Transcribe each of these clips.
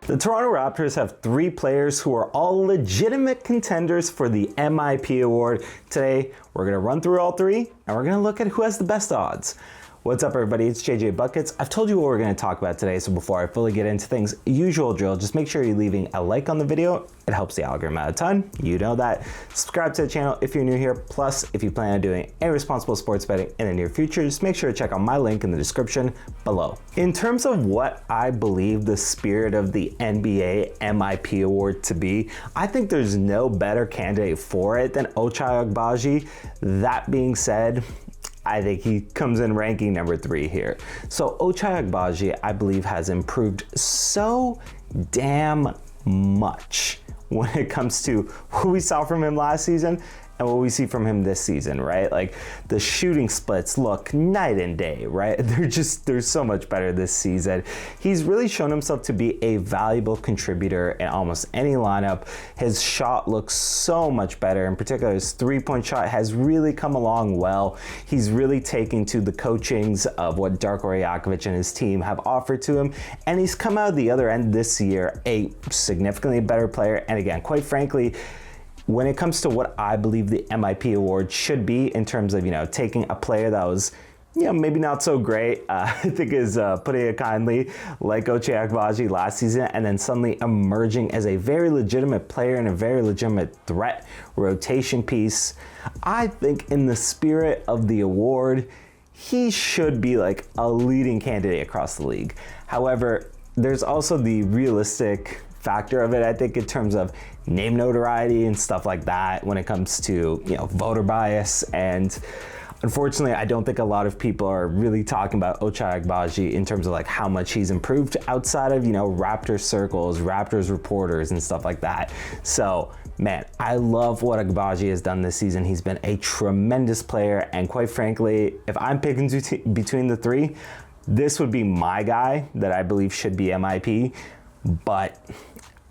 The Toronto Raptors have 3 players who are all legitimate contenders for the MIP award. Today, we're going to run through all 3, and we're going to look at who has the best odds. What's up, everybody? It's JJ Buckets. I've told you what we're going to talk about today, so before I fully get into things, usual drill, just make sure you're leaving a like on the video. It helps the algorithm out a ton. You know that. Subscribe to the channel if you're new here. Plus, if you plan on doing any responsible sports betting in the near future, just make sure to check out my link in the description below. In terms of what I believe the spirit of the NBA MIP award to be, I think there's no better candidate for it than Ochai Agbaji. That being said, I think he comes in ranking number 3 here. So Ochai Agbaji, I believe, has improved so damn much when it comes to what we saw from him last season and what we see from him this season, right? Like, the shooting splits look night and day, right? They're so much better this season. He's really shown himself to be a valuable contributor in almost any lineup. His shot looks so much better. In particular, his three-point shot has really come along well. He's really taken to the coachings of what Darko Rajakovic and his team have offered to him, and he's come out the other end this year a significantly better player. And again, quite frankly, when it comes to what I believe the MIP award should be in terms of, taking a player that was, maybe not so great, I think is putting it kindly, like Ochai Agbaji last season, and then suddenly emerging as a very legitimate player and a very legitimate threat rotation piece. I think in the spirit of the award, he should be like a leading candidate across the league. However, there's also the realistic factor of it, I think, in terms of name notoriety and stuff like that when it comes to, voter bias. And unfortunately, I don't think a lot of people are really talking about Ochai Agbaji in terms of like how much he's improved outside of, Raptors circles, Raptors reporters and stuff like that. So, man, I love what Agbaji has done this season. He's been a tremendous player, and quite frankly, if I'm picking between the 3, this would be my guy that I believe should be MIP. But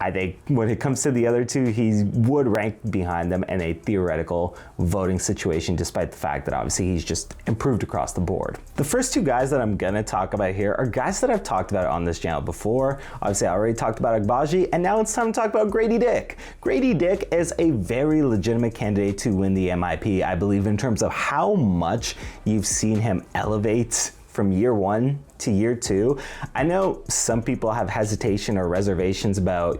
I think when it comes to the other 2, he would rank behind them in a theoretical voting situation, despite the fact that obviously he's just improved across the board. The first 2 guys that I'm gonna talk about here are guys that I've talked about on this channel before. Obviously, I already talked about Agbaji, and now it's time to talk about Grady Dick. Grady Dick is a very legitimate candidate to win the MIP, I believe, in terms of how much you've seen him elevate from year 1 to year 2. I know some people have hesitation or reservations about,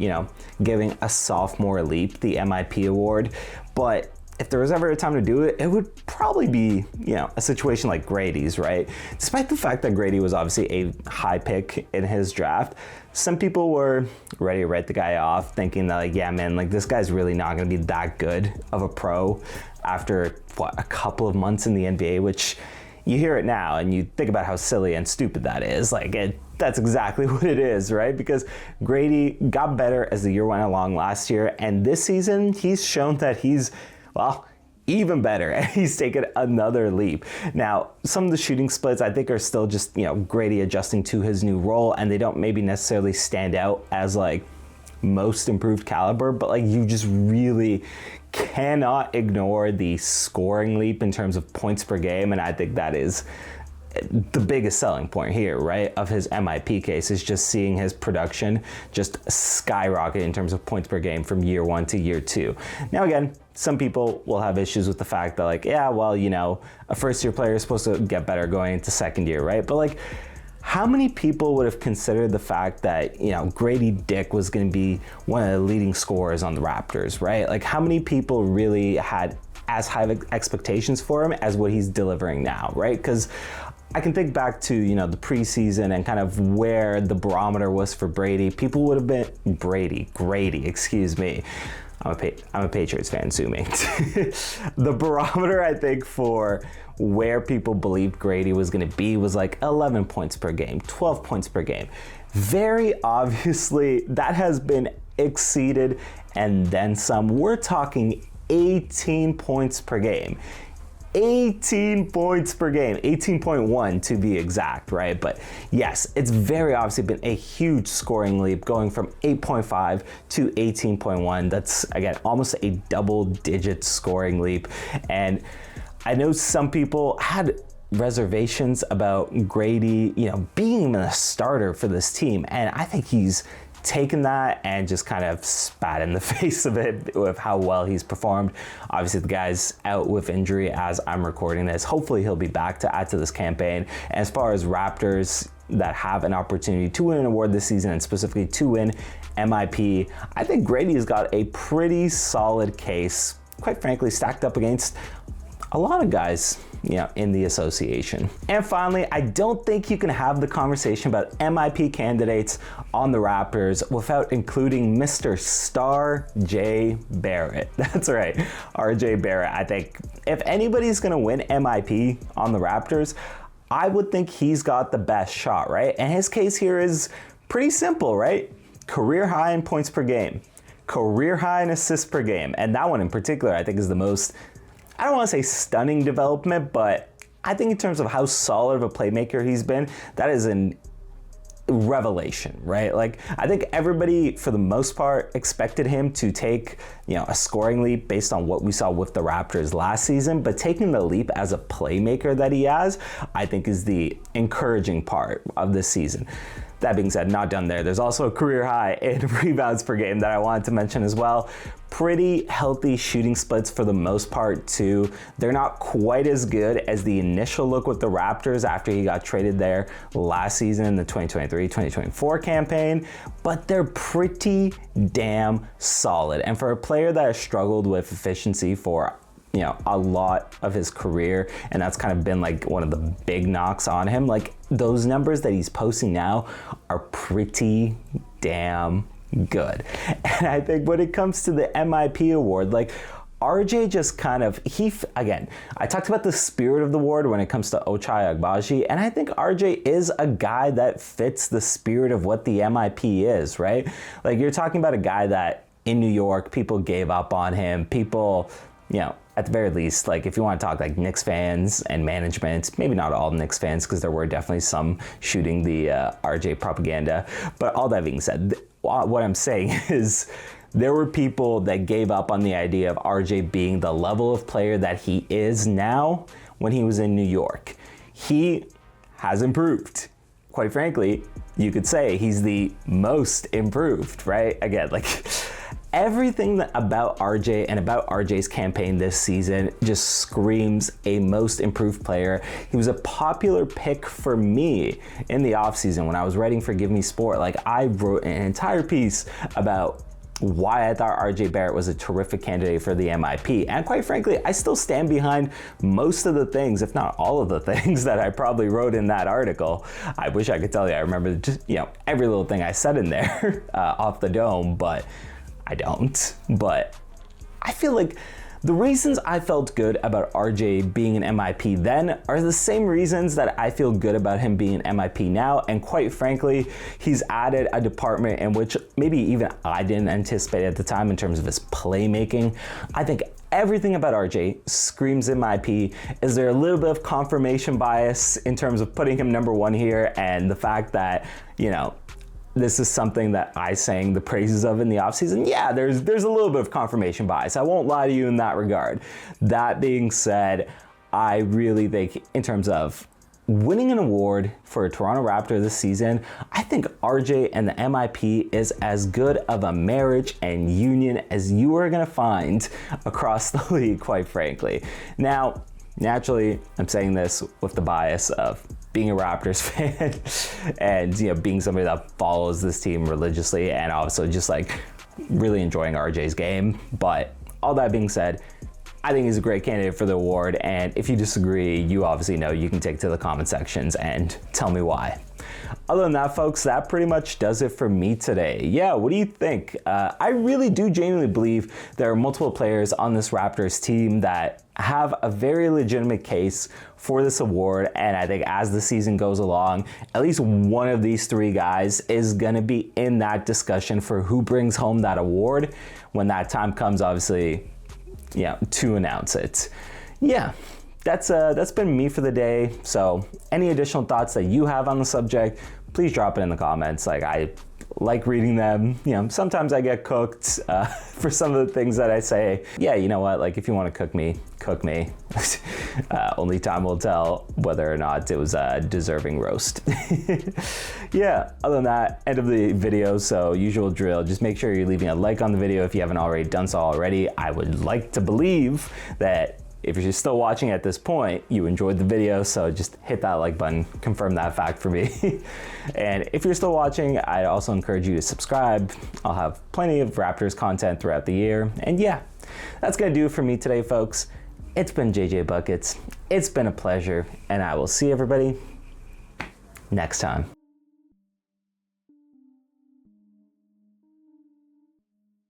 giving a sophomore leap the MIP award, but if there was ever a time to do it, it would probably be, a situation like Grady's, right? Despite the fact that Grady was obviously a high pick in his draft, some people were ready to write the guy off, thinking that, like, yeah, man, like, this guy's really not going to be that good of a pro after, a couple of months in the NBA, which you hear it now and you think about how silly and stupid that is. That's exactly what it is, right? Because Grady got better as the year went along last year, and this season he's shown that he's, even better, and he's taken another leap. Now, some of the shooting splits I think are still just, Grady adjusting to his new role, and they don't maybe necessarily stand out as like most improved caliber, but like, you just really cannot ignore the scoring leap in terms of points per game, and I think that is the biggest selling point here, right, of his MIP case, is just seeing his production just skyrocket in terms of points per game from year 1 to year 2. Now, again, some people will have issues with the fact that, like, yeah, well, a first-year player is supposed to get better going into second year, right? But like, how many people would have considered the fact that, Grady Dick was going to be one of the leading scorers on the Raptors, right? Like, how many people really had as high expectations for him as what he's delivering now, right? Because I can think back to, the preseason and kind of where the barometer was for Brady. People would have been Grady, excuse me. I'm a Patriots fan, sue me. The barometer, I think, for where people believed Grady was going to be was like 11 points per game, 12 points per game. Very obviously, that has been exceeded and then some. We're talking 18 points per game. 18 points per game, 18.1 to be exact, right? But yes, it's very obviously been a huge scoring leap going from 8.5 to 18.1. That's, again, almost a double-digit scoring leap. And I know some people had reservations about Grady, being a starter for this team, and I think he's taken that and just kind of spat in the face of it with how well he's performed. Obviously, the guy's out with injury as I'm recording this. Hopefully, he'll be back to add to this campaign. And as far as Raptors that have an opportunity to win an award this season, and specifically to win MIP, I think Grady's got a pretty solid case, quite frankly, stacked up against a lot of guys, in the association. And finally, I don't think you can have the conversation about MIP candidates on the Raptors without including Mr. Star J Barrett. That's right, RJ Barrett. I think if anybody's gonna win MIP on the Raptors, I would think he's got the best shot, right? And his case here is pretty simple, right? Career high in points per game, career high in assists per game. And that one in particular, I think is the most, I don't want to say stunning development, but I think in terms of how solid of a playmaker he's been, that is an revelation, right? Like, I think everybody, for the most part, expected him to take, a scoring leap based on what we saw with the Raptors last season, but taking the leap as a playmaker that he has, I think is the encouraging part of this season. That being said, not done there. There's also a career high in rebounds per game that I wanted to mention as well. Pretty healthy shooting splits for the most part too. They're not quite as good as the initial look with the Raptors after he got traded there last season in the 2023-2024 campaign, but they're pretty damn solid. And for a player that has struggled with efficiency for a lot of his career, and that's kind of been like one of the big knocks on him, like those numbers that he's posting now are pretty damn good. And I think when it comes to the MIP award, like RJ just kind of, again, I talked about the spirit of the award when it comes to Ochai Agbaji, and I think RJ is a guy that fits the spirit of what the MIP is, right? Like, you're talking about a guy that in New York, people gave up on him, people, at the very least, like if you want to talk like Knicks fans and management, maybe not all Knicks fans, because there were definitely some shooting the RJ propaganda. But all that being said, what I'm saying is there were people that gave up on the idea of RJ being the level of player that he is now when he was in New York. He has improved. Quite frankly, you could say he's the most improved, right? Again, like everything about RJ and about RJ's campaign this season just screams a most improved player. He was a popular pick for me in the offseason when I was writing for Give Me Sport. Like, I wrote an entire piece about why I thought RJ Barrett was a terrific candidate for the MIP. And quite frankly, I still stand behind most of the things, if not all of the things that I probably wrote in that article. I wish I could tell you I remember just, every little thing I said in there off the dome, but I don't. But I feel like the reasons I felt good about RJ being an MIP then are the same reasons that I feel good about him being an MIP now. And quite frankly, he's added a department in which maybe even I didn't anticipate at the time in terms of his playmaking. I think everything about RJ screams MIP. Is there a little bit of confirmation bias in terms of putting him number one here, and the fact that, this is something that I sang the praises of in the offseason? Yeah, there's a little bit of confirmation bias. I won't lie to you in that regard. That being said, I really think in terms of winning an award for a Toronto Raptor this season, I think RJ and the MIP is as good of a marriage and union as you are going to find across the league, quite frankly. Now, naturally, I'm saying this with the bias of being a Raptors fan and being somebody that follows this team religiously, and also just like really enjoying RJ's game. But all that being said, I think he's a great candidate for the award, and if you disagree, you obviously know you can take to the comment sections and tell me why. Other than that, folks, that pretty much does it for me today. Yeah, what do you think? I really do genuinely believe there are multiple players on this Raptors team that have a very legitimate case for this award, and I think as the season goes along, at least one of these three guys is going to be in that discussion for who brings home that award when that time comes, obviously, to announce it. Yeah. That's been me for the day. So any additional thoughts that you have on the subject, please drop it in the comments. Like, I like reading them. You know, sometimes I get cooked for some of the things that I say. Yeah, you know what? Like, if you want to cook me, cook me. Only time will tell whether or not it was a deserving roast. Yeah, other than that, end of the video. So usual drill, just make sure you're leaving a like on the video if you haven't already done so already. I would like to believe that if you're still watching at this point, you enjoyed the video, so just hit that like button, confirm that fact for me. And if you're still watching, I also encourage you to subscribe. I'll have plenty of Raptors content throughout the year. And yeah, that's gonna do it for me today, folks. It's been JJ Buckets. It's been a pleasure, and I will see everybody next time.